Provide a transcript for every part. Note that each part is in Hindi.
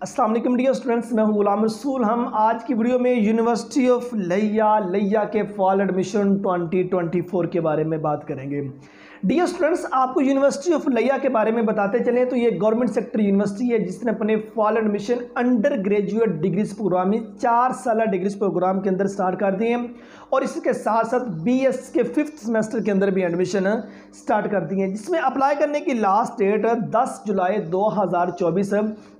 अस्सलाम वालेकुम डियर स्टूडेंट्स, मैं हूं गुलाम रसूल। हम आज की वीडियो में यूनिवर्सिटी ऑफ लिया के फॉल एडमिशन 2024 के बारे में बात करेंगे। डियर स्टूडेंट्स, आपको यूनिवर्सिटी ऑफ लिया के बारे में बताते चलें तो ये गवर्नमेंट सेक्टर यूनिवर्सिटी है जिसने अपने fall admission under graduate degrees programme में 4 साल डिग्रीज प्रोग्राम के अंदर स्टार्ट कर दिए हैं और इसके साथ साथ BS के 5th सेमेस्टर के अंदर भी एडमिशन स्टार्ट कर दिए हैं, जिसमें अप्लाई करने की लास्ट डेट 10 जुलाई 2024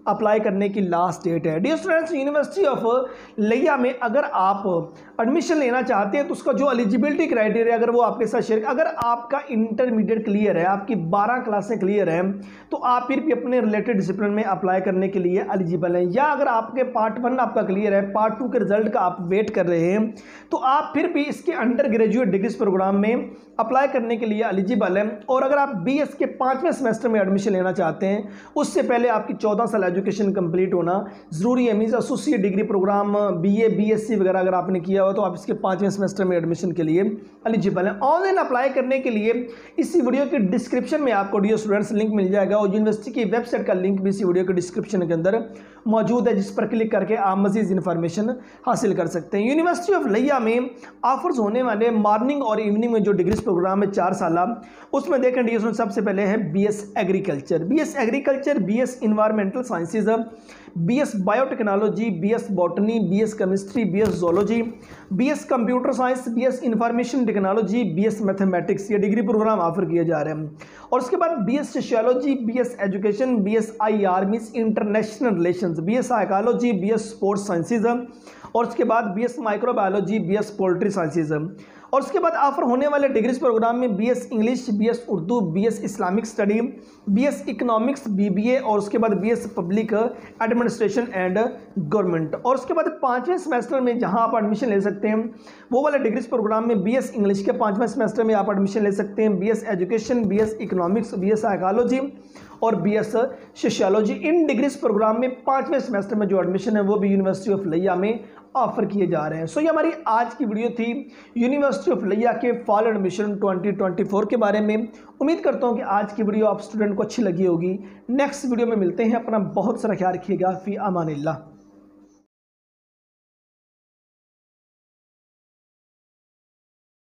अप्लाई करने की लास्ट डेट है। डियर स्टूडेंट्स, यूनिवर्सिटी ऑफ लिया में अगर आप एडमिशन लेना चाहते हैं तो उसका जो एलिजिबिलिटी क्राइटेरिया अगर वो आपके साथ शेयर, अगर आपका इंटरमीडिएट क्लियर है, आपकी 12 क्लासें क्लियर हैं, तो आप फिर भी अपने रिलेटेड डिसिप्लिन में अप्लाई करने के लिए एलिजिबल हैं। या अगर आपके पार्ट 1 आपका क्लियर है, पार्ट 2 के रिजल्ट का आप वेट कर रहे हैं, तो आप फिर भी इसके अंडर ग्रेजुएट डिग्रीज प्रोग्राम में अप्लाई करने के लिए एलिजिबल हैं। और अगर आप BS के 5वें सेमेस्टर में एडमिशन लेना चाहते हैं, उससे पहले आपकी 14 साल एजुकेशन कंप्लीट होना जरूरी है। Means associate degree programme BA BSc वगैरह अगर आपने किया हो तो आप इसके 5वें सेमेस्टर में एडमिशन के लिए एलिजिबल हैं। ऑनलाइन अप्लाई करने के लिए इसी वीडियो के डिस्क्रिप्शन में आपको डियर स्टूडेंट्स लिंक मिल जाएगा और यूनिवर्सिटी की वेबसाइट का लिंक भी इसी वीडियो के डिस्क्रिप्शन के अंदर मौजूद है, जिस पर क्लिक करके आप मजीद इंफॉर्मेशन हासिल कर सकते हैं। यूनिवर्सिटी ऑफ लिया में ऑफर्स होने वाले मॉर्निंग और इवनिंग में जो डिग्रीज प्रोग्राम है 4 साल, उसमें देखें डियर स्टूडेंट्स, सबसे पहले है BS agriculture, BS environmental sciences, BS biotechnology, BS botany, BS chemistry, BS zoology, BS computer science, BS information technology, BS mathematics, ये डिग्री प्रोग्राम ऑफर किए जा रहे हैं। और उसके बाद BS sociology, BS education, BS IR means international relations, BS psychology, BS sports sciences, और उसके बाद BS microbiology, BS poultry sciences. और उसके बाद ऑफर होने वाले डिग्रीज प्रोग्राम में BS English, BS Urdu, BS Islamic study, BS economics, BBA, और उसके बाद BS public administration and government. और उसके बाद 5वें सेमेस्टर में जहां आप एडमिशन ले सकते हैं वो वाले डिग्रीज प्रोग्राम में BS इंग्लिश के 5वें सेमेस्टर में आप एडमिशन ले सकते हैं, BS education, BS economics, BS psychology और BS सोशियोलॉजी। इन डिग्रीज प्रोग्राम में 5वें सेमेस्टर में जो एडमिशन है वो भी यूनिवर्सिटी ऑफ लिया में ऑफर किए जा रहे हैं। सो ये हमारी आज की वीडियो थी यूनिवर्सिटी ऑफ लिया के फॉल एडमिशन 2024 के बारे में। उम्मीद करता हूं कि आज की वीडियो आप स्टूडेंट को अच्छी लगी होगी। नेक्स्ट वीडियो में मिलते हैं। अपना बहुत सारा ख्याल रखिएगा। फी अमानिल्लाह।